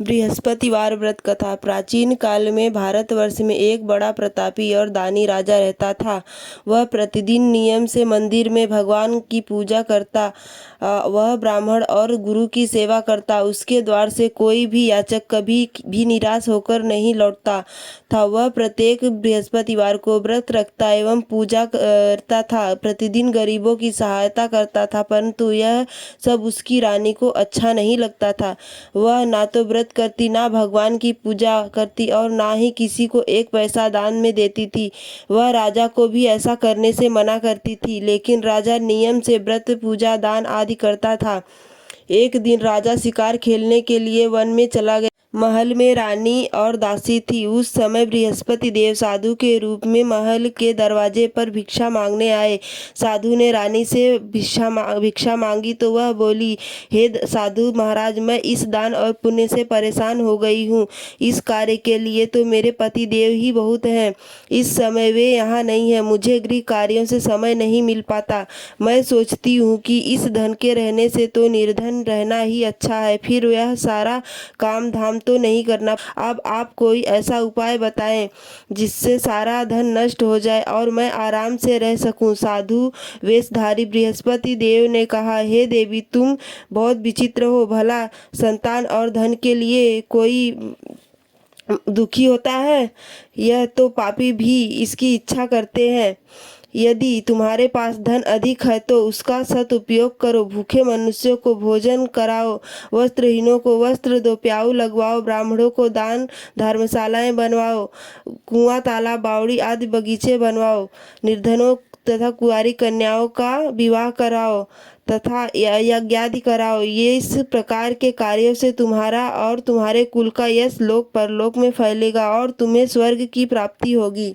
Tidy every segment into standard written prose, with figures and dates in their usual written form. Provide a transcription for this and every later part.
बृहस्पतिवार व्रत कथा। प्राचीन काल में भारतवर्ष में एक बड़ा प्रतापी और दानी राजा रहता था। वह प्रतिदिन नियम से मंदिर में भगवान की पूजा करता। वह ब्राह्मण और गुरु की सेवा करता। उसके द्वार से कोई भी याचक कभी भी निराश होकर नहीं लौटता था। वह प्रत्येक बृहस्पतिवार को व्रत रखता एवं पूजा करता था। प्रतिदिन गरीबों की सहायता करता था, परंतु यह सब उसकी रानी को अच्छा नहीं लगता था। वह ना तो व्रत करती, ना भगवान की पूजा करती और ना ही किसी को एक पैसा दान में देती थी। वह राजा को भी ऐसा करने से मना करती थी, लेकिन राजा नियम से व्रत, पूजा, दान आदि करता था। एक दिन राजा शिकार खेलने के लिए वन में चला गया। महल में रानी और दासी थी। उस समय बृहस्पति देव साधु के रूप में महल के दरवाजे पर भिक्षा मांगने आए। साधु ने रानी से भिक्षा मांगी तो वह बोली, हे साधु महाराज, मैं इस दान और पुण्य से परेशान हो गई हूँ। इस कार्य के लिए तो मेरे पति देव ही बहुत हैं। इस समय वे यहाँ नहीं है। मुझे गृह कार्यों से समय नहीं मिल पाता। मैं सोचती हूँ कि इस धन के रहने से तो निर्धन रहना ही अच्छा है, फिर यह सारा काम धाम तो नहीं करना। अब आप कोई ऐसा उपाय बताएं जिससे सारा धन नष्ट हो जाए और मैं आराम से रह सकूं। साधु वेशधारी बृहस्पति देव ने कहा, हे देवी, तुम बहुत विचित्र हो। भला संतान और धन के लिए कोई दुखी होता है? यह तो पापी भी इसकी इच्छा करते हैं। यदि तुम्हारे पास धन अधिक है तो उसका सदुपयोग करो। भूखे मनुष्यों को भोजन कराओ, वस्त्रहीनों को वस्त्र दो, प्याऊ लगवाओ, ब्राह्मणों को दान धर्मशालाएं बनवाओ, कुआं, तालाब, बावड़ी आदि बगीचे बनवाओ, निर्धनों तथा कुंवारी कन्याओं का विवाह कराओ तथा यज्ञादि कराओ। ये इस प्रकार के कार्यों से तुम्हारा और तुम्हारे कुल का यश लोक परलोक में फैलेगा और तुम्हें स्वर्ग की प्राप्ति होगी।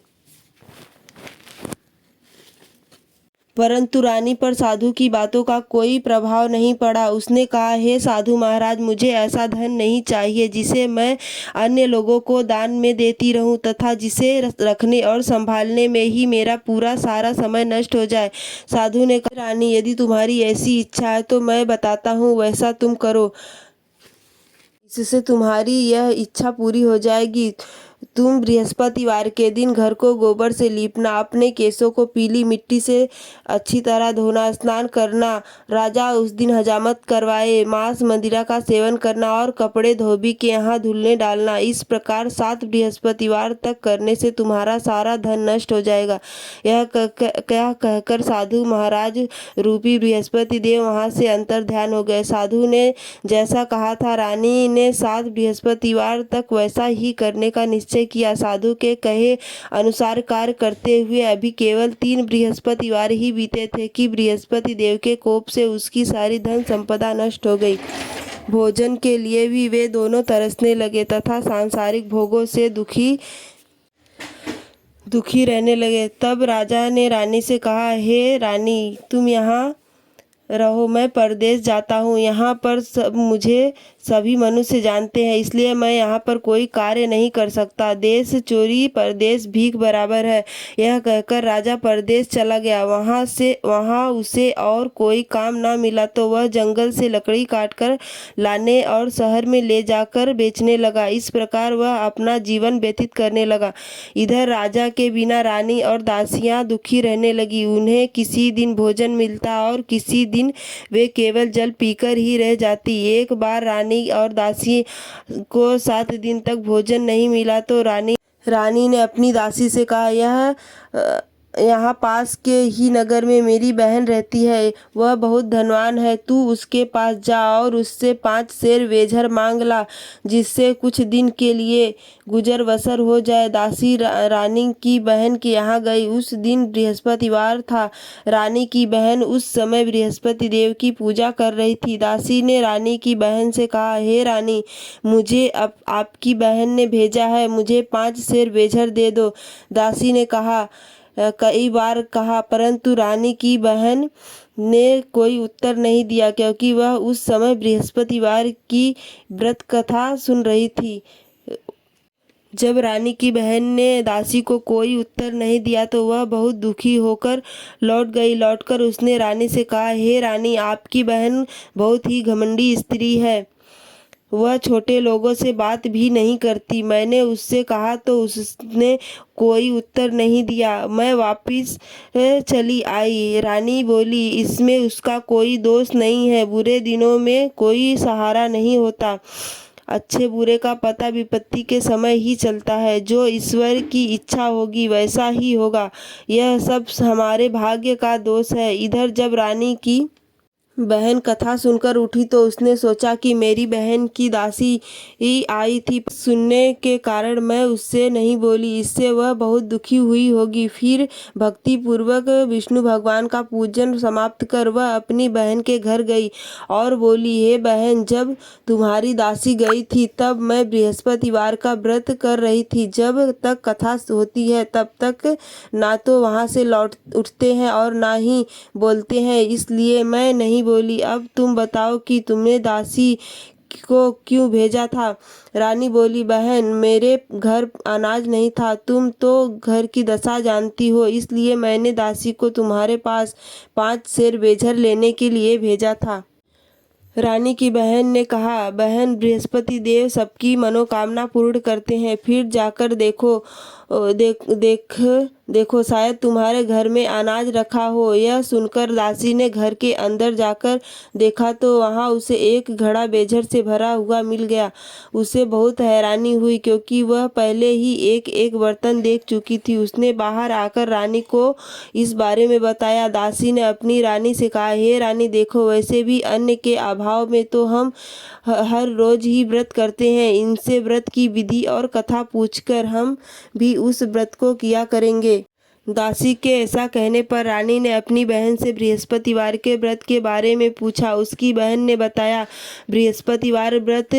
परंतु रानी पर साधु की बातों का कोई प्रभाव नहीं पड़ा। उसने कहा, हे साधु महाराज, मुझे ऐसा धन नहीं चाहिए जिसे मैं अन्य लोगों को दान में देती रहूं तथा जिसे रखने और संभालने में ही मेरा पूरा सारा समय नष्ट हो जाए। साधु ने कहा, रानी, यदि तुम्हारी ऐसी इच्छा है तो मैं बताता हूँ, वैसा तुम करो। इससे तुम्हारी यह इच्छा पूरी हो जाएगी। तुम बृहस्पतिवार के दिन घर को गोबर से लीपना, अपने केसों को पीली मिट्टी से अच्छी तरह धोना, स्नान करना, राजा उस दिन हजामत करवाए, मांस मदिरा का सेवन करना और कपड़े धोबी के यहाँ धुलने डालना। इस प्रकार 7 बृहस्पतिवार तक करने से तुम्हारा सारा धन नष्ट हो जाएगा। यह कहकर साधु महाराज रूपी बृहस्पति देव वहाँ से अंतर्ध्यान हो गए। साधु ने जैसा कहा था, रानी ने 7 बृहस्पतिवार तक वैसा ही करने का निश्चय किया। साधु के कहे अनुसार कार्य करते हुए अभी केवल 3 बृहस्पतिवार ही बीते थे कि बृहस्पति देव के कोप से उसकी सारी धन संपदा नष्ट हो गई। भोजन के लिए भी वे दोनों तरसने लगे तथा सांसारिक भोगों से दुखी रहने लगे। तब राजा ने रानी से कहा, हे रानी, तुम यहाँ रहो, मैं परदेश जाता हूँ। यहाँ पर मुझे सभी मनुष्य जानते हैं, इसलिए मैं यहाँ पर कोई कार्य नहीं कर सकता। देश चोरी परदेश भीख बराबर है। यह कहकर राजा परदेश चला गया। वहाँ उसे और कोई काम ना मिला तो वह जंगल से लकड़ी काटकर लाने और शहर में ले जाकर बेचने लगा। इस प्रकार वह अपना जीवन व्यतीत करने लगा। इधर राजा के बिना रानी और दासियां दुखी रहने लगी। उन्हें किसी दिन भोजन मिलता और किसी दिन वे केवल जल पीकर ही रह जाती। एक बार रानी और दासी को 7 दिन तक भोजन नहीं मिला तो रानी ने अपनी दासी से कहा, यहाँ पास के ही नगर में मेरी बहन रहती है, वह बहुत धनवान है। तू उसके पास जा और उससे 5 सेर वेझर मांग ला, जिससे कुछ दिन के लिए गुजर बसर हो जाए। दासी रानी की बहन के यहाँ गई। उस दिन बृहस्पतिवार था। रानी की बहन उस समय बृहस्पति देव की पूजा कर रही थी। दासी ने रानी की बहन से कहा, हे रानी, मुझे आपकी बहन ने भेजा है, मुझे 5 सेर वेझर दे दो। दासी ने कई बार कहा, परंतु रानी की बहन ने कोई उत्तर नहीं दिया, क्योंकि वह उस समय बृहस्पतिवार की व्रत कथा सुन रही थी। जब रानी की बहन ने दासी को कोई उत्तर नहीं दिया तो वह बहुत दुखी होकर लौट गई। लौटकर उसने रानी से कहा, हे रानी, आपकी बहन बहुत ही घमंडी स्त्री है। वह छोटे लोगों से बात भी नहीं करती। मैंने उससे कहा तो उसने कोई उत्तर नहीं दिया। मैं वापिस चली आई। रानी बोली, इसमें उसका कोई दोष नहीं है। बुरे दिनों में कोई सहारा नहीं होता। अच्छे बुरे का पता विपत्ति के समय ही चलता है। जो ईश्वर की इच्छा होगी वैसा ही होगा। यह सब हमारे भाग्य का दोष है। इधर जब रानी की बहन कथा सुनकर उठी तो उसने सोचा कि मेरी बहन की दासी ही आई थी। सुनने के कारण मैं उससे नहीं बोली। इससे वह बहुत दुखी हुई होगी। फिर भक्ति पूर्वक विष्णु भगवान का पूजन समाप्त कर वह अपनी बहन के घर गई और बोली, हे बहन, जब तुम्हारी दासी गई थी तब मैं बृहस्पतिवार का व्रत कर रही थी। जब तक कथा होती है तब तक ना तो वहाँ से लौट उठते हैं और ना ही बोलते हैं, इसलिए मैं नहीं बोली। अब तुम बताओ कि तुमने दासी को क्यों भेजा था? रानी बोली, बहन, मेरे घर अनाज नहीं था। तुम तो घर की दशा जानती हो, इसलिए मैंने दासी को तुम्हारे पास 5 सेर बेझर लेने के लिए भेजा था। रानी की बहन ने कहा, बहन, बृहस्पति देव सबकी मनोकामना पूर्ण करते हैं। फिर जाकर देखो, देखो शायद तुम्हारे घर में अनाज रखा हो। यह सुनकर दासी ने घर के अंदर जाकर देखा तो वहाँ उसे एक घड़ा बेझर से भरा हुआ मिल गया। उसे बहुत हैरानी हुई क्योंकि वह पहले ही एक एक बर्तन देख चुकी थी। उसने बाहर आकर रानी को इस बारे में बताया। दासी ने अपनी रानी से कहा, हे रानी, देखो, वैसे भी अन्न के अभाव में तो हम हर रोज ही व्रत करते हैं। इनसे व्रत की विधि और कथा पूछकर हम भी उस व्रत को किया करेंगे। दासी के ऐसा कहने पर रानी ने अपनी बहन से बृहस्पतिवार के व्रत के बारे में पूछा। उसकी बहन ने बताया, बृहस्पतिवार व्रत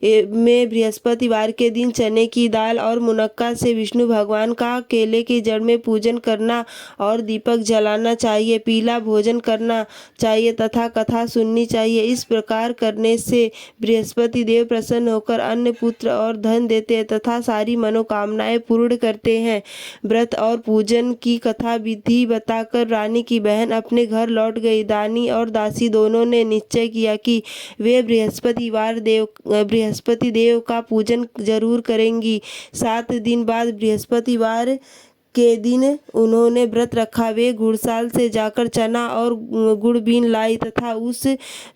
में बृहस्पतिवार के दिन चने की दाल और मुनक्का से विष्णु भगवान का केले की जड़ में पूजन करना और दीपक जलाना चाहिए। पीला भोजन करना चाहिए तथा कथा सुननी चाहिए। इस प्रकार करने से बृहस्पति देव प्रसन्न होकर अन्न, पुत्र और धन देते हैं तथा सारी मनोकामनाएं पूर्ण करते हैं। व्रत और पूजन की कथा विधि बताकर रानी की बहन अपने घर लौट गई। दानी और दासी दोनों ने निश्चय किया कि वे बृहस्पति देव का पूजन जरूर करेंगी। 7 दिन बाद बृहस्पतिवार के दिन उन्होंने व्रत रखा। वे घुड़साल से जाकर चना और गुड़ बीन लाई तथा उस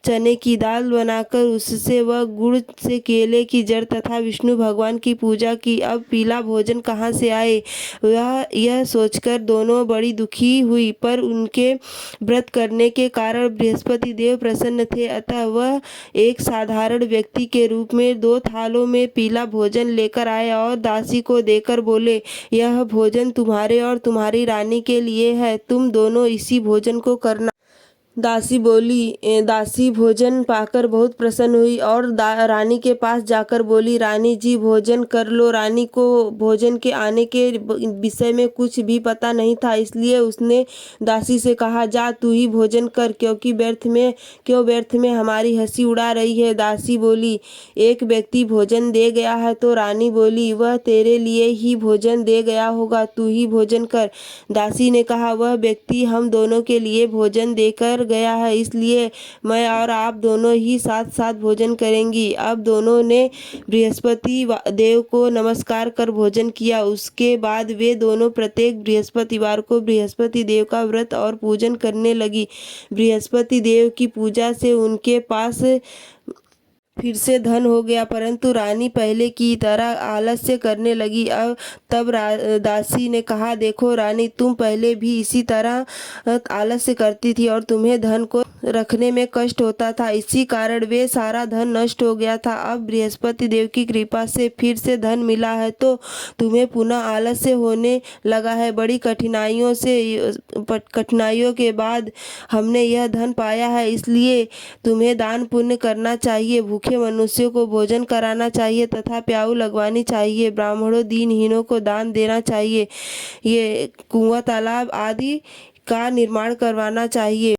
चने की दाल बनाकर उससे व गुड़ से केले की जड़ तथा विष्णु भगवान की पूजा की। अब पीला भोजन कहाँ से आए? यह सोचकर दोनों बड़ी दुखी हुई, पर उनके व्रत करने के कारण बृहस्पति देव प्रसन्न थे। अतः वह एक साधारण व्यक्ति के रूप में 2 थालों में पीला भोजन लेकर आए और दासी को देकर बोले, यह भोजन तुम्हारे और तुम्हारी रानी के लिए है। तुम दोनों इसी भोजन को करना। दासी बोली, दासी भोजन पाकर बहुत प्रसन्न हुई और रानी के पास जाकर बोली, रानी जी, भोजन कर लो। रानी को भोजन के आने के विषय में कुछ भी पता नहीं था, इसलिए उसने दासी से कहा, जा तू ही भोजन कर, क्योंकि व्यर्थ में हमारी हंसी उड़ा रही है। दासी बोली, एक व्यक्ति भोजन दे गया है तो? रानी बोली, वह तेरे लिए ही भोजन दे गया होगा, तू ही भोजन कर। दासी ने कहा, वह व्यक्ति हम दोनों के लिए भोजन देकर गया है, इसलिए मैं और आप दोनों ही साथ साथ भोजन करेंगी। अब दोनों ने बृहस्पति देव को नमस्कार कर भोजन किया। उसके बाद वे दोनों प्रत्येक बृहस्पतिवार को बृहस्पति देव का व्रत और पूजन करने लगी। बृहस्पति देव की पूजा से उनके पास फिर से धन हो गया, परंतु रानी पहले की तरह आलस्य करने लगी। तब दासी ने कहा, देखो रानी, तुम पहले भी इसी तरह आलस्य करती थी और तुम्हें धन को रखने में कष्ट होता था, इसी कारण वे सारा धन नष्ट हो गया था। अब बृहस्पति देव की कृपा से फिर से धन मिला है तो तुम्हें पुनः आलस्य होने लगा है। बड़ी कठिनाइयों के बाद हमने यह धन पाया है, इसलिए तुम्हें दान पुण्य करना चाहिए। भूखे मनुष्यों को भोजन कराना चाहिए तथा प्याऊ लगवानी चाहिए। ब्राह्मणों, दीनहीनों को दान देना चाहिए। ये कुआं, तालाब आदि का निर्माण करवाना चाहिए।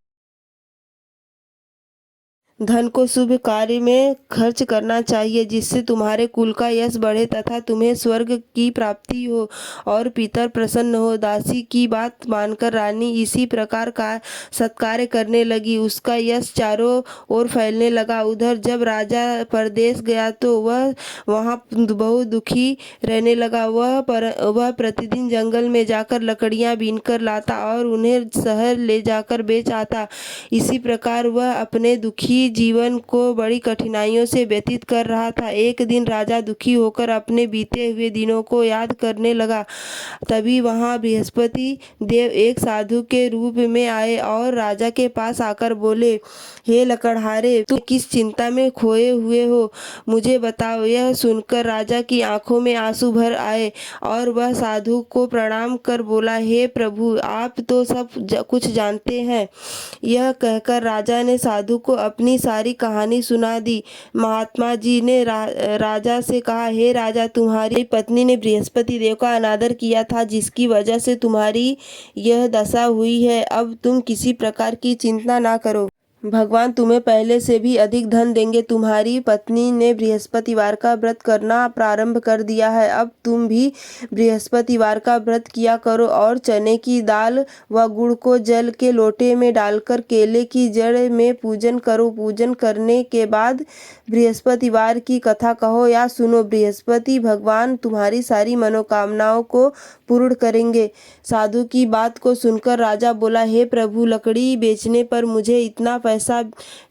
धन को शुभ कार्य में खर्च करना चाहिए, जिससे तुम्हारे कुल का यश बढ़े तथा तुम्हें स्वर्ग की प्राप्ति हो और पितर प्रसन्न हो। दासी की बात मानकर रानी इसी प्रकार का सत्कार्य करने लगी। उसका यश चारों ओर फैलने लगा। उधर जब राजा परदेश गया तो वह वहाँ बहुत दुखी रहने लगा। वह प्रतिदिन जंगल में जाकर लकड़ियाँ बीनकर लाता और उन्हें शहर ले जाकर बेच आता। इसी प्रकार वह अपने दुखी जीवन को बड़ी कठिनाइयों से व्यतीत कर रहा था। एक दिन राजा दुखी होकर अपने बीते हुए दिनों को याद करने लगा। तभी वहाँ बृहस्पति देव एक साधु के रूप में आए और राजा के पास आकर बोले, हे लकड़हारे, तुम किस चिंता में खोए हुए हो, मुझे बताओ। यह सुनकर राजा की आंखों में आंसू भर आए और वह साधु को प्रणाम कर बोला, हे प्रभु, आप तो सब कुछ जानते हैं। यह कहकर राजा ने साधु को अपनी सारी कहानी सुना दी। महात्मा जी ने राजा से कहा, हे राजा, तुम्हारी पत्नी ने बृहस्पति देव का अनादर किया था, जिसकी वजह से तुम्हारी यह दशा हुई है। अब तुम किसी प्रकार की चिंता ना करो, भगवान तुम्हें पहले से भी अधिक धन देंगे। तुम्हारी पत्नी ने बृहस्पतिवार का व्रत करना प्रारंभ कर दिया है। अब तुम भी बृहस्पतिवार का व्रत किया करो और चने की दाल व गुड़ को जल के लोटे में डालकर केले की जड़ में पूजन करो। पूजन करने के बाद बृहस्पतिवार की कथा कहो या सुनो। बृहस्पति भगवान तुम्हारी सारी मनोकामनाओं को पूर्ण करेंगे। साधु की बात को सुनकर राजा बोला, हे प्रभु, लकड़ी बेचने पर मुझे इतना पैसा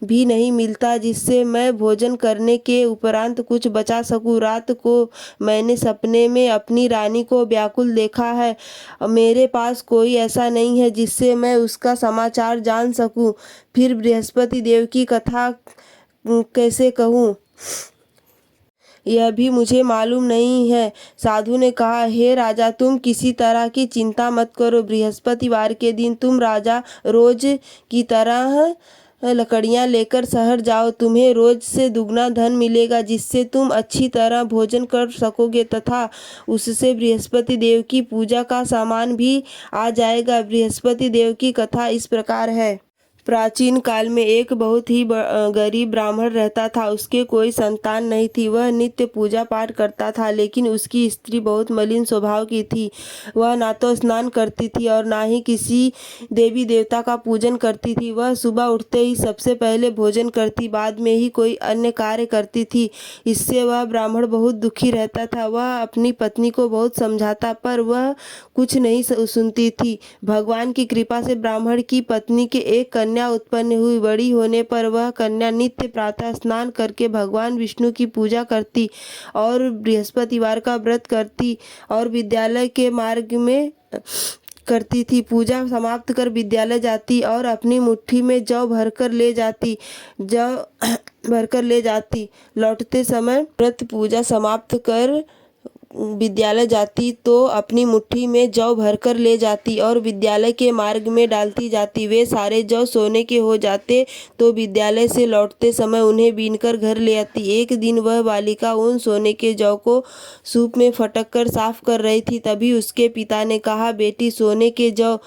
भी नहीं मिलता जिससे मैं भोजन करने के उपरांत कुछ बचा सकूं। रात को मैंने सपने में अपनी रानी को व्याकुल देखा है। मेरे पास कोई ऐसा नहीं है जिससे मैं उसका समाचार जान सकूं। फिर बृहस्पति देव की कथा कैसे कहूँ, यह भी मुझे मालूम नहीं है। साधु ने कहा, हे राजा, तुम किसी तरह की चिंता मत करो। बृहस्पतिवार के दिन तुम राजा रोज की तरह लकड़ियाँ लेकर शहर जाओ। तुम्हें रोज से दुगना धन मिलेगा, जिससे तुम अच्छी तरह भोजन कर सकोगे तथा उससे बृहस्पति देव की पूजा का सामान भी आ जाएगा। बृहस्पति देव की कथा इस प्रकार है। प्राचीन काल में एक बहुत ही गरीब ब्राह्मण रहता था। उसके कोई संतान नहीं थी। वह नित्य पूजा पाठ करता था, लेकिन उसकी स्त्री बहुत मलिन स्वभाव की थी। वह ना तो स्नान करती थी और ना ही किसी देवी देवता का पूजन करती थी। वह सुबह उठते ही सबसे पहले भोजन करती, बाद में ही कोई अन्य कार्य करती थी। इससे वह ब्राह्मण बहुत दुखी रहता था। वह अपनी पत्नी को बहुत समझाता, पर वह कुछ नहीं सुनती थी। भगवान की कृपा से ब्राह्मण की पत्नी के एक कन्या उत्पन्न हुई। बड़ी होने पर वह कन्या नित्य प्रातः स्नान करके भगवान विष्णु की पूजा करती और बृहस्पतिवार का व्रत करती और विद्यालय के मार्ग में करती थी। पूजा समाप्त कर विद्यालय जाती और अपनी मुट्ठी में जौ भरकर ले जाती। लौटते समय व्रत पूजा समाप्त कर विद्यालय जाती तो अपनी मुट्ठी में जौ भरकर ले जाती और विद्यालय के मार्ग में डालती जाती। वे सारे जौ सोने के हो जाते तो विद्यालय से लौटते समय उन्हें बीनकर घर ले आती। एक दिन वह बालिका उन सोने के जौ को सूप में फटक कर साफ कर रही थी। तभी उसके पिता ने कहा, बेटी, सोने के जौ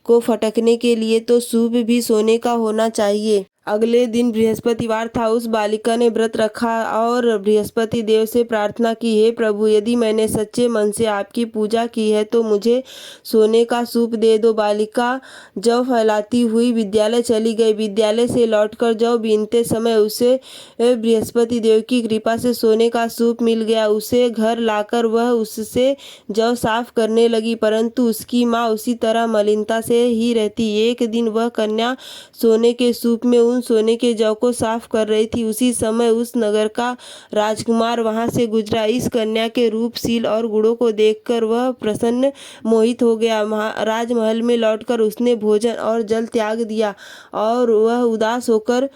को फटकने के लिए तो सूप भी सोने का होना चाहिए। अगले दिन बृहस्पतिवार था। उस बालिका ने व्रत रखा और बृहस्पति देव से प्रार्थना की, हे प्रभु, यदि मैंने सच्चे मन से आपकी पूजा की है तो मुझे सोने का सूप दे दो। बालिका जौ फैलाती हुई विद्यालय चली गई। विद्यालय से लौटकर जौ बीनते समय उसे बृहस्पति देव की कृपा से सोने का सूप मिल गया। उसे घर लाकर वह उससे जौ साफ करने लगी, परंतु उसकी माँ उसी तरह मलिनता से ही रहती। एक दिन वह कन्या सोने के सूप में उन सोने के जौ को साफ कर रही थी। उसी समय उस नगर का राजकुमार वहां से गुजरा। इस कन्या के रूप, शील और गुणों को देखकर वह प्रसन्न मोहित हो गया। राजमहल में लौटकर उसने भोजन और जल त्याग दिया और वह उदास होकर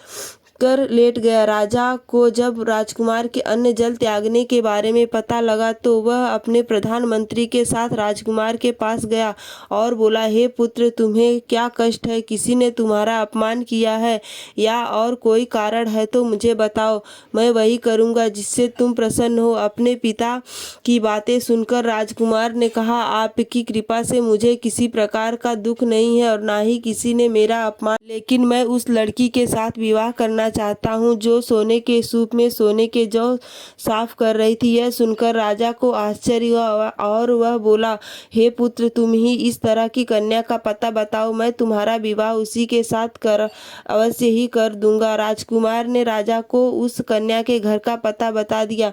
लेट गया। राजा को जब राजकुमार के अन्न जल त्यागने के बारे में पता लगा तो वह अपने प्रधानमंत्री के साथ राजकुमार के पास गया और बोला, हे पुत्र, तुम्हें क्या कष्ट है? किसी ने तुम्हारा अपमान किया है या और कोई कारण है तो मुझे बताओ, मैं वही करूँगा जिससे तुम प्रसन्न हो। अपने पिता की बातें सुनकर राजकुमार ने कहा, आपकी कृपा से मुझे किसी प्रकार का दुख नहीं है और ना ही किसी ने मेरा अपमान, लेकिन मैं उस लड़की के साथ विवाह करना देना चाहता हूँ, जो सोने के सूप में सोने के जौ साफ कर रही थी। यह सुनकर राजा को आश्चर्य हुआ और वह बोला, हे पुत्र, तुम ही इस तरह की कन्या का पता बताओ, मैं तुम्हारा विवाह उसी के साथ अवश्य ही कर दूंगा। राजकुमार ने राजा को उस कन्या के घर का पता बता दिया।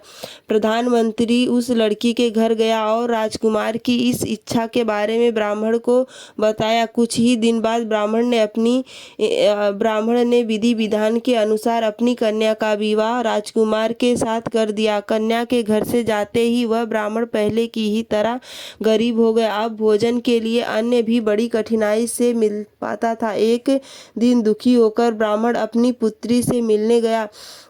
प्रधानमंत्री उस लड़की के घर गया और राजकुमार की इस इच्छा के बारे में ब्राह्मण को बताया। कुछ ही दिन बाद ब्राह्मण ने विधि विधान के अनुसार अपनी कन्या का विवाह राजकुमार के साथ कर दिया। कन्या के घर से जाते ही वह ब्राह्मण पहले की ही तरह गरीब हो गया। अब भोजन के लिए अन्न भी बड़ी कठिनाई से मिल पाता था। एक दिन दुखी होकर ब्राह्मण अपनी पुत्री से मिलने गया।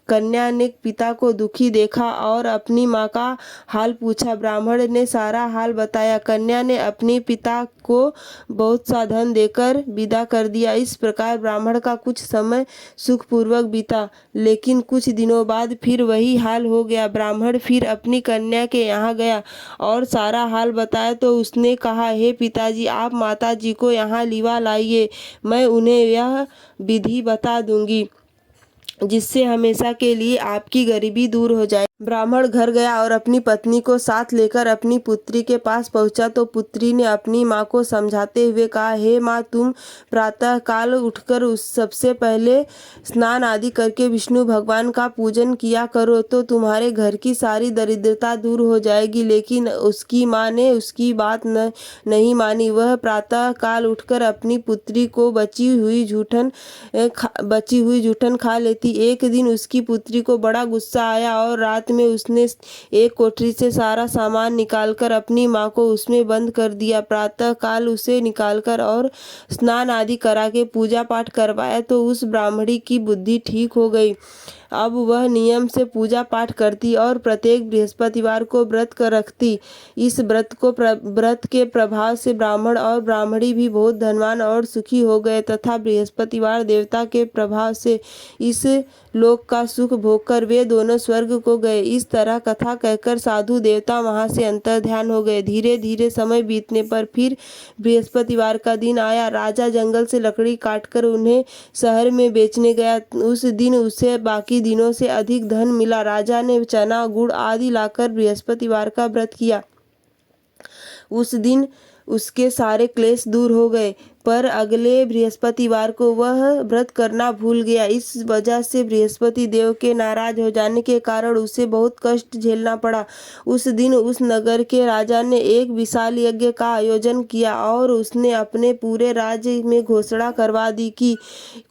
कन्या ने पिता को दुखी देखा और अपनी माँ का हाल पूछा। ब्राह्मण ने सारा हाल बताया। कन्या ने अपने पिता को बहुत सा धन देकर विदा कर दिया। इस प्रकार ब्राह्मण का कुछ समय सुखपूर्वक बीता, लेकिन कुछ दिनों बाद फिर वही हाल हो गया। ब्राह्मण फिर अपनी कन्या के यहाँ गया और सारा हाल बताया तो उसने कहा, हे पिताजी, आप माता जी को यहाँ लिवा लाइए, मैं उन्हें यह विधि बता दूंगी जिससे हमेशा के लिए आपकी गरीबी दूर हो जाए। ब्राह्मण घर गया और अपनी पत्नी को साथ लेकर अपनी पुत्री के पास पहुंचा तो पुत्री ने अपनी माँ को समझाते हुए कहा, हे माँ, तुम प्रातः काल उठकर सबसे पहले स्नान आदि करके विष्णु भगवान का पूजन किया करो तो तुम्हारे घर की सारी दरिद्रता दूर हो जाएगी। लेकिन उसकी माँ ने उसकी बात नहीं मानी। वह प्रातः काल उठकर अपनी पुत्री को बची हुई जूठन खा लेती। एक दिन उसकी पुत्री को बड़ा गुस्सा आया और रात में उसने एक कोठरी से सारा सामान निकालकर अपनी माँ को उसमें बंद कर दिया। प्रातः काल उसे निकालकर और स्नान आदि करा के पूजा पाठ करवाया तो उस ब्राह्मणी की बुद्धि ठीक हो गई। अब वह नियम से पूजा पाठ करती और प्रत्येक बृहस्पतिवार को व्रत कर रखती। इस व्रत के प्रभाव से ब्राह्मण और ब्राह्मणी भी बहुत धनवान और सुखी हो गए तथा बृहस्पतिवार देवता के प्रभाव से इस लोक का सुख भोगकर वे दोनों स्वर्ग को गए। इस तरह कथा कहकर साधु देवता वहां से अंतर्ध्यान हो गए। धीरे धीरे समय बीतने पर फिर बृहस्पतिवार का दिन आया। राजा जंगल से लकड़ी काटकर उन्हें शहर में बेचने गया। उस दिन उसे बाकी दिनों से अधिक धन मिला। राजा ने चना, गुड़ आदि लाकर बृहस्पतिवार का व्रत किया। उस दिन उसके सारे क्लेश दूर हो गए, पर अगले बृहस्पतिवार को वह व्रत करना भूल गया। इस वजह से बृहस्पति देव के नाराज हो जाने के कारण उसे बहुत कष्ट झेलना पड़ा। उस दिन उस नगर के राजा ने एक विशाल यज्ञ का आयोजन किया और उसने अपने पूरे राज्य में घोषणा करवा दी कि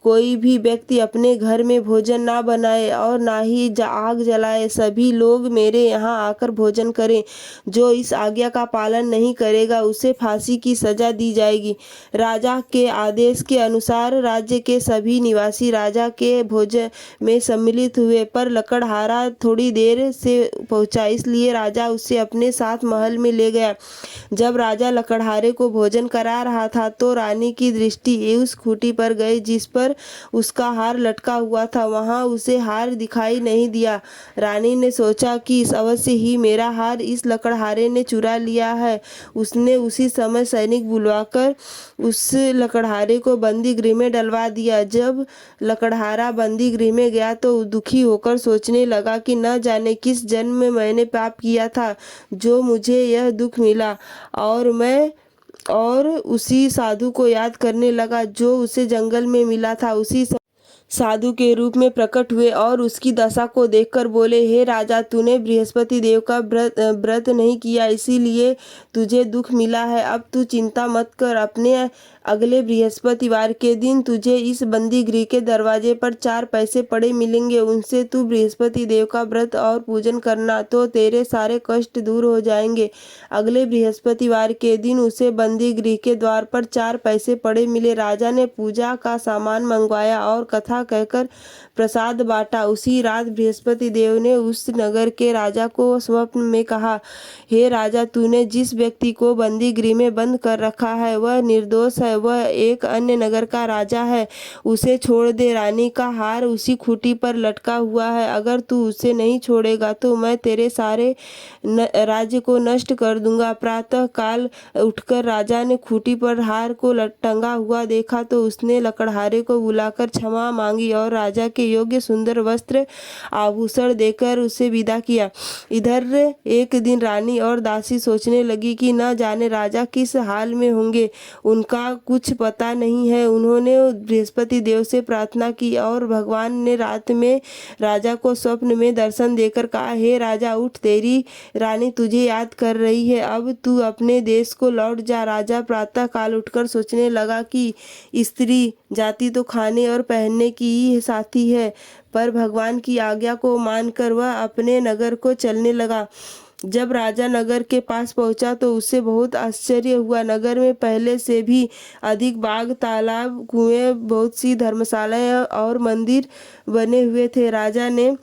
कोई भी व्यक्ति अपने घर में भोजन ना बनाए और ना ही आग जलाए। सभी लोग मेरे यहाँ आकर भोजन करें। जो इस आज्ञा का पालन नहीं करेगा उसे फांसी की सजा दी जाएगी। राजा के आदेश के अनुसार राज्य के सभी निवासी राजा के भोजन में सम्मिलित हुए, पर लकड़हारा थोड़ी देर से पहुंचा, इसलिए राजा उसे अपने साथ महल में ले गया। जब राजा लकड़हारे को भोजन करा रहा था तो रानी की दृष्टि उस खूंटी पर गई जिस पर उसका हार लटका हुआ था। वहां उसे हार दिखाई नहीं दिया। रानी ने सोचा कि अवश्य ही मेरा हार इस लकड़हारे ने चुरा लिया है। उसने उसी समय सैनिक बुलवाकर उस लकड़हारे को बंदी गृह में डलवा दिया। जब लकड़हारा बंदी गृह में गया तो दुखी होकर सोचने लगा कि न जाने किस जन्म में मैंने पाप किया था जो मुझे यह दुख मिला, और उसी साधु को याद करने लगा जो उसे जंगल में मिला था। उसी साधु के रूप में प्रकट हुए और उसकी दशा को देखकर बोले, हे राजा, तूने बृहस्पति देव का व्रत नहीं किया, इसीलिए तुझे दुख मिला है। अब तू चिंता मत कर। अपने अगले बृहस्पतिवार के दिन तुझे इस बंदी गृह के दरवाजे पर 4 पैसे पड़े मिलेंगे। उनसे तू बृहस्पति देव का व्रत और पूजन करना तो तेरे सारे कष्ट दूर हो जाएंगे। अगले बृहस्पतिवार के दिन उसे बंदी गृह के द्वार पर 4 पैसे पड़े मिले। राजा ने पूजा का सामान मंगवाया और कथा कहकर प्रसाद बांटा। उसी रात बृहस्पति देव ने उस नगर के राजा को स्वप्न में कहा, हे राजा, तूने जिस व्यक्ति को बंदी गृह में बंद कर रखा है वह निर्दोष है। है, वह एक अन्य नगर का राजा है, उसे छोड़ दे। रानी का हार उसी खूंटी पर लटका हुआ है, अगर तू उसे नहीं छोड़ेगा तो मैं तेरे सारे राज्य को नष्ट कर दूंगा। प्रातः काल उठकर राजा ने खूंटी पर हार को टंगा हुआ देखा तो उसने लकड़हारे को बुलाकर क्षमा मांगी और राजा के योग्य सुंदर वस्त्र आभूषण देकर उसे विदा किया। इधर एक दिन रानी और दासी सोचने लगी कि न जाने राजा किस हाल में होंगे, उनका कुछ पता नहीं है। उन्होंने बृहस्पति देव से प्रार्थना की और भगवान ने रात में राजा को स्वप्न में दर्शन देकर कहा, हे राजा उठ, तेरी रानी तुझे याद कर रही है, अब तू अपने देश को लौट जा। राजा प्रातः काल उठकर सोचने लगा कि स्त्री जाति तो खाने और पहनने की ही साथी है, पर भगवान की आज्ञा को मानकर वह अपने नगर को चलने लगा। जब राजा नगर के पास पहुंचा तो उसे बहुत आश्चर्य हुआ। नगर में पहले से भी अधिक बाग, तालाब, कुएं, बहुत सी धर्मशालाएं और मंदिर बने हुए थे। राजा ने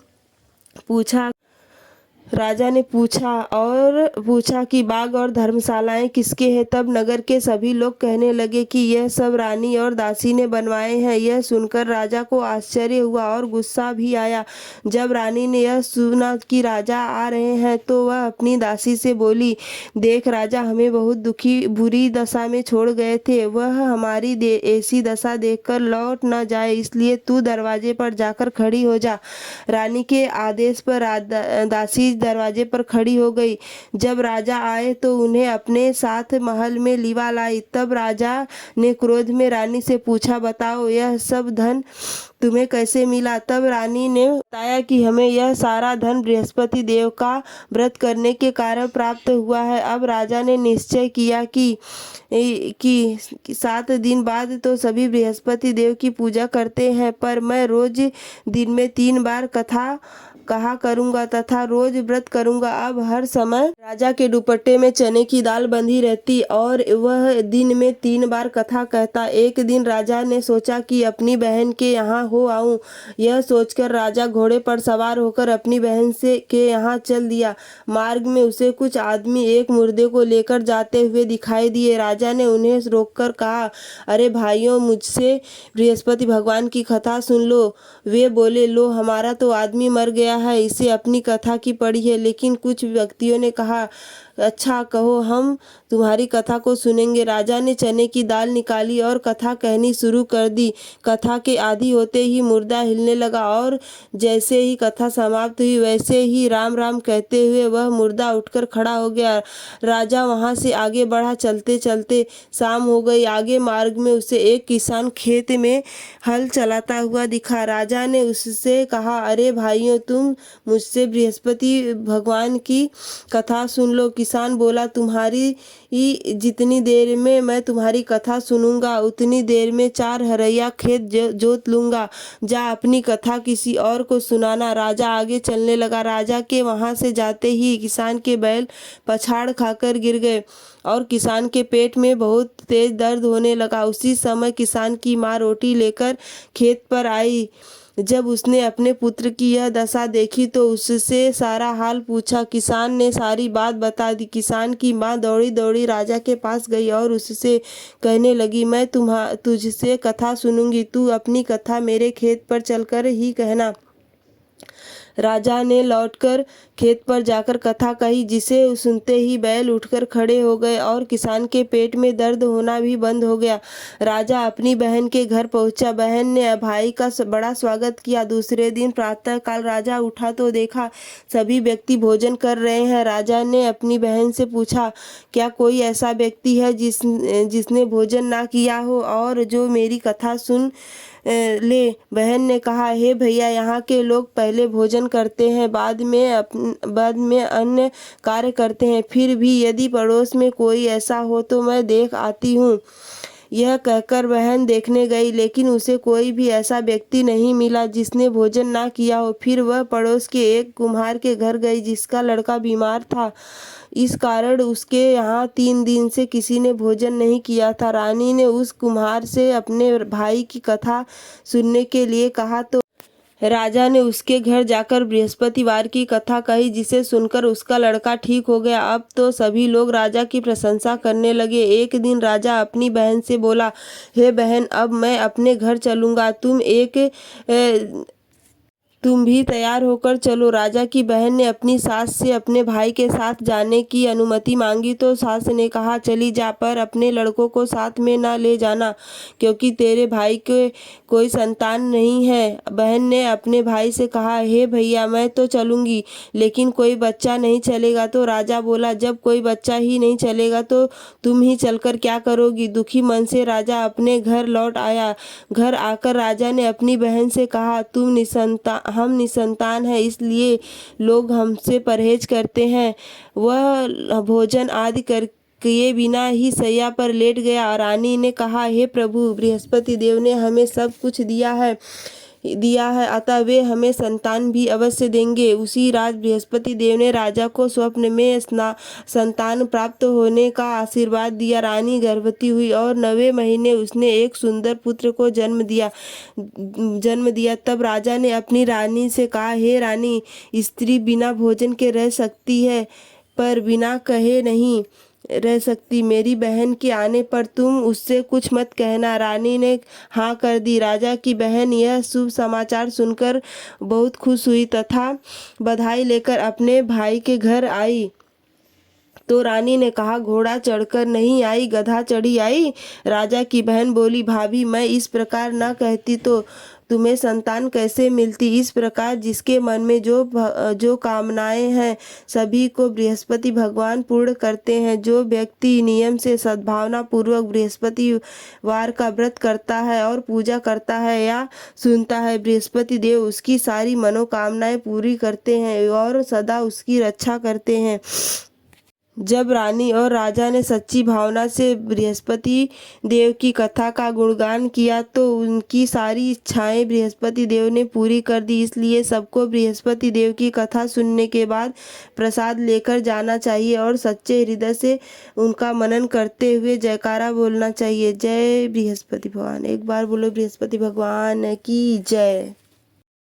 पूछा कि बाग और धर्मशालाएं किसके हैं। तब नगर के सभी लोग कहने लगे कि यह सब रानी और दासी ने बनवाए हैं। यह सुनकर राजा को आश्चर्य हुआ और गुस्सा भी आया। जब रानी ने यह सुना कि राजा आ रहे हैं तो वह अपनी दासी से बोली, देख राजा हमें बहुत बुरी दशा में छोड़ गए थे, वह हमारी ऐसी दशा देखकर लौट न जाए, इसलिए तू दरवाजे पर जाकर खड़ी हो जा। रानी के आदेश पर दासी दरवाजे पर खड़ी हो गई। जब राजा आए तो उन्हें अपने साथ महल में लिवा लाई। तब राजा ने क्रोध में रानी से पूछा, बताओ यह सब धन तुम्हें कैसे मिला। तब रानी ने बताया कि हमें यह सारा धन बृहस्पति देव का व्रत करने के कारण प्राप्त हुआ है। अब राजा ने निश्चय किया कि 7 दिन बाद तो सभी बृहस्पति देव की पूजा करते हैं, पर मैं रोज दिन में 3 बार कथा कहा करूंगा तथा रोज व्रत करूंगा। अब हर समय राजा के दुपट्टे में चने की दाल बंधी रहती और वह दिन में 3 बार कथा कहता। एक दिन राजा ने सोचा कि अपनी बहन के यहाँ हो आऊं। यह सोचकर राजा घोड़े पर सवार होकर अपनी बहन के यहाँ चल दिया। मार्ग में उसे कुछ आदमी एक मुर्दे को लेकर जाते हुए दिखाई दिए। राजा ने उन्हें रोककर कहा, अरे भाइयों, मुझसे बृहस्पति भगवान की कथा सुन लो। वे बोले, लो हमारा तो आदमी मर गया है, इसे अपनी कथा की पड़ी है। लेकिन कुछ व्यक्तियों ने कहा, अच्छा कहो, हम तुम्हारी कथा को सुनेंगे। राजा ने चने की दाल निकाली और कथा कहनी शुरू कर दी। कथा के आदि होते ही मुर्दा हिलने लगा और जैसे ही कथा समाप्त हुई वैसे ही राम राम कहते हुए वह मुर्दा उठकर खड़ा हो गया। राजा वहां से आगे बढ़ा। चलते चलते शाम हो गई। आगे मार्ग में उसे एक किसान खेत में हल चलाता हुआ दिखा। राजा ने उससे कहा, अरे भाइयों, तुम मुझसे बृहस्पति भगवान की कथा सुन लो। किसान बोला, तुम्हारी जितनी देर में मैं तुम्हारी कथा सुनूंगा उतनी देर में 4 हरैया खेत जोत लूंगा। जा अपनी कथा किसी और को सुनाना। राजा आगे चलने लगा। राजा के वहां से जाते ही किसान के बैल पछाड़ खाकर गिर गए और किसान के पेट में बहुत तेज दर्द होने लगा। उसी समय किसान की माँ रोटी लेकर खेत पर आई। जब उसने अपने पुत्र की यह दशा देखी तो उससे सारा हाल पूछा। किसान ने सारी बात बता दी। किसान की माँ दौड़ी दौड़ी राजा के पास गई और उससे कहने लगी, मैं तुझसे कथा सुनूंगी, तू अपनी कथा मेरे खेत पर चलकर ही कहना। राजा ने लौटकर खेत पर जाकर कथा कही, जिसे सुनते ही बैल उठकर खड़े हो गए और किसान के पेट में दर्द होना भी बंद हो गया। राजा अपनी बहन के घर पहुंचा। बहन ने भाई का बड़ा स्वागत किया। दूसरे दिन प्रातः काल राजा उठा तो देखा सभी व्यक्ति भोजन कर रहे हैं। राजा ने अपनी बहन से पूछा, क्या कोई ऐसा व्यक्ति है जिसने भोजन ना किया हो और जो मेरी कथा सुन ले। बहन ने कहा, हे भैया, यहाँ के लोग पहले भोजन करते हैं, बाद में अन्य कार्य करते हैं। फिर भी यदि पड़ोस में कोई ऐसा हो तो मैं देख आती हूँ। यह कहकर बहन देखने गई, लेकिन उसे कोई भी ऐसा व्यक्ति नहीं मिला जिसने भोजन ना किया हो। फिर वह पड़ोस के एक कुम्हार के घर गई जिसका लड़का बीमार था। इस कारण उसके यहाँ 3 दिन से किसी ने भोजन नहीं किया था। रानी ने उस कुम्हार से अपने भाई की कथा सुनने के लिए कहा तो राजा ने उसके घर जाकर बृहस्पतिवार की कथा कही, जिसे सुनकर उसका लड़का ठीक हो गया। अब तो सभी लोग राजा की प्रशंसा करने लगे। एक दिन राजा अपनी बहन से बोला, हे बहन, अब मैं अपने घर चलूंगा, तुम भी तैयार होकर चलो। राजा की बहन ने अपनी सास से अपने भाई के साथ जाने की अनुमति मांगी तो सास ने कहा, चली जा, पर अपने लड़कों को साथ में न ले जाना, क्योंकि तेरे भाई के कोई संतान नहीं है। बहन ने अपने भाई से कहा, हे भैया, मैं तो चलूंगी, लेकिन कोई बच्चा नहीं चलेगा। तो राजा बोला, जब कोई बच्चा ही नहीं चलेगा तो तुम ही चलकर क्या करोगी। दुखी मन से राजा अपने घर लौट आया। घर आकर राजा ने अपनी बहन से कहा, हम निसंतान हैं, इसलिए लोग हमसे परहेज करते हैं। वह भोजन आदि कर किए बिना ही सैया पर लेट गया। रानी ने कहा, हे प्रभु, बृहस्पति देव ने हमें सब कुछ दिया है, अतः वे हमें संतान भी अवश्य देंगे। उसी रात बृहस्पति देव ने राजा को स्वप्न में संतान प्राप्त होने का आशीर्वाद दिया। रानी गर्भवती हुई और 9वें महीने उसने एक सुंदर पुत्र को जन्म दिया। तब राजा ने अपनी रानी से कहा, हे रानी, स्त्री बिना भोजन के रह सकती है, पर बिना कहे नहीं रह सकती। मेरी बहन के आने पर तुम उससे कुछ मत कहना। रानी ने हाँ कर दी। राजा की बहन यह शुभ समाचार सुनकर बहुत खुश हुई तथा बधाई लेकर अपने भाई के घर आई। तो रानी ने कहा, घोड़ा चढ़कर नहीं आई, गधा चढ़ी आई। राजा की बहन बोली, भाभी, मैं इस प्रकार न कहती तो तुम्हें संतान कैसे मिलती। इस प्रकार जिसके मन में जो कामनाएं हैं, सभी को बृहस्पति भगवान पूर्ण करते हैं। जो व्यक्ति नियम से सद्भावना पूर्वक बृहस्पतिवार का व्रत करता है और पूजा करता है या सुनता है, बृहस्पति देव उसकी सारी मनोकामनाएं पूरी करते हैं और सदा उसकी रक्षा करते हैं। जब रानी और राजा ने सच्ची भावना से बृहस्पति देव की कथा का गुणगान किया तो उनकी सारी इच्छाएं बृहस्पति देव ने पूरी कर दी। इसलिए सबको बृहस्पति देव की कथा सुनने के बाद प्रसाद लेकर जाना चाहिए और सच्चे हृदय से उनका मनन करते हुए जयकारा बोलना चाहिए। जय बृहस्पति भगवान। एक बार बोलो, बृहस्पति भगवान की जय।